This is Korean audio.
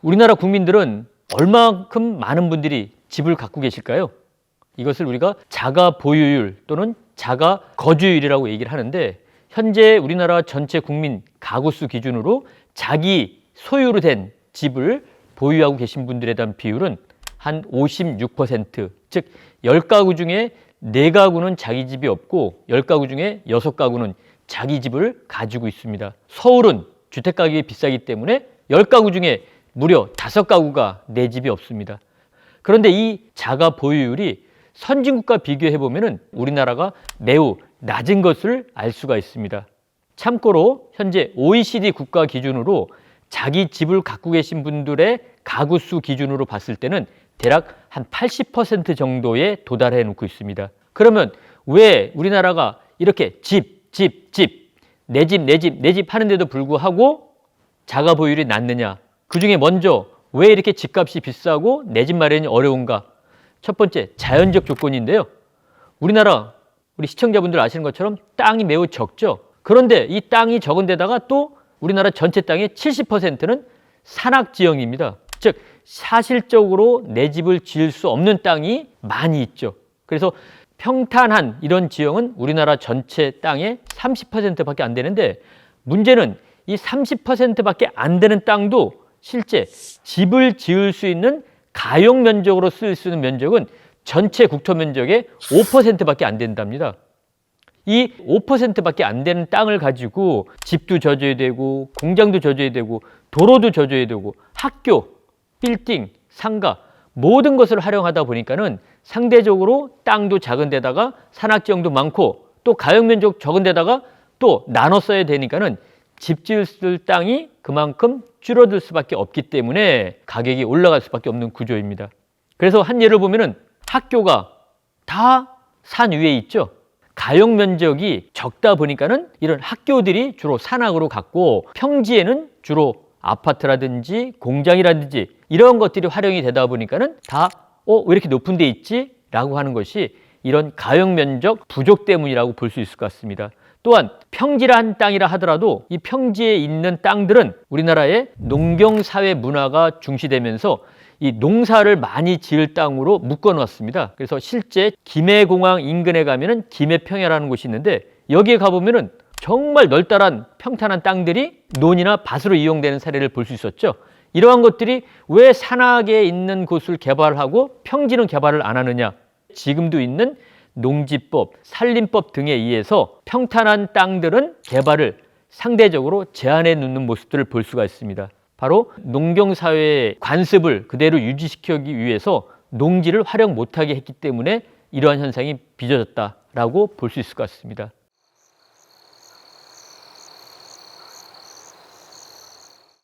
우리나라 국민들은 얼마만큼 많은 분들이 집을 갖고 계실까요? 이것을 우리가 자가 보유율 또는 자가 거주율이라고 얘기를 하는데, 현재 우리나라 전체 국민 가구 수 기준으로 자기 소유로 된 집을 보유하고 계신 분들에 대한 비율은 한 56%, 즉 10가구 중에 4가구는 자기 집이 없고 10가구 중에 6가구는 자기 집을 가지고 있습니다. 서울은 주택가격이 비싸기 때문에 10가구 중에 무려 5가구가 내 집이 없습니다. 그런데 이 자가 보유율이 선진국과 비교해 보면 우리나라가 매우 낮은 것을 알 수가 있습니다. 참고로 현재 OECD 국가 기준으로 자기 집을 갖고 계신 분들의 가구 수 기준으로 봤을 때는 대략 한 80% 정도에 도달해 놓고 있습니다. 그러면 왜 우리나라가 이렇게 내 집 하는데도 불구하고 자가 보유율이 낮느냐? 그 중에 먼저 왜 이렇게 집값이 비싸고 내 집 마련이 어려운가? 첫 번째, 자연적 조건인데요. 우리나라, 우리 시청자분들 아시는 것처럼 땅이 매우 적죠. 그런데 이 땅이 적은 데다가 또 우리나라 전체 땅의 70%는 산악지형입니다. 즉 사실적으로 내 집을 지을 수 없는 땅이 많이 있죠. 그래서 평탄한 이런 지형은 우리나라 전체 땅의 30%밖에 안 되는데, 문제는 이 30%밖에 안 되는 땅도 실제 집을 지을 수 있는 가용 면적으로 쓸 수 있는 면적은 전체 국토 면적의 5%밖에 안 된답니다. 이 5%밖에 안 되는 땅을 가지고 집도 져줘야 되고 공장도 져줘야 되고 도로도 져줘야 되고 학교, 빌딩, 상가 모든 것을 활용하다 보니까는 상대적으로 땅도 작은 데다가 산악지형도 많고 또 가용 면적 적은 데다가 또 나눠 써야 되니까는 집 지을 땅이 그만큼 줄어들 수밖에 없기 때문에 가격이 올라갈 수밖에 없는 구조입니다. 그래서 한 예를 보면은 학교가 다 산 위에 있죠. 가용 면적이 적다 보니까는 이런 학교들이 주로 산악으로 갔고, 평지에는 주로 아파트라든지 공장이라든지 이런 것들이 활용이 되다 보니까는 다 왜 이렇게 높은 데 있지? 라고 하는 것이 이런 가용 면적 부족 때문이라고 볼 수 있을 것 같습니다. 또한 평지란 땅이라 하더라도 이 평지에 있는 땅들은 우리나라의 농경사회 문화가 중시되면서 이 농사를 많이 지을 땅으로 묶어놨습니다. 그래서 실제 김해공항 인근에 가면은 김해평야라는 곳이 있는데, 여기에 가보면은 정말 널따란 평탄한 땅들이 논이나 밭으로 이용되는 사례를 볼 수 있었죠. 이러한 것들이 왜 산악에 있는 곳을 개발하고 평지는 개발을 안 하느냐? 지금도 있는 농지법, 산림법 등에 의해서 평탄한 땅들은 개발을 상대적으로 제한해 놓는 모습들을 볼 수가 있습니다. 바로 농경사회의 관습을 그대로 유지시키기 위해서 농지를 활용 못하게 했기 때문에 이러한 현상이 빚어졌다라고 볼 수 있을 것 같습니다.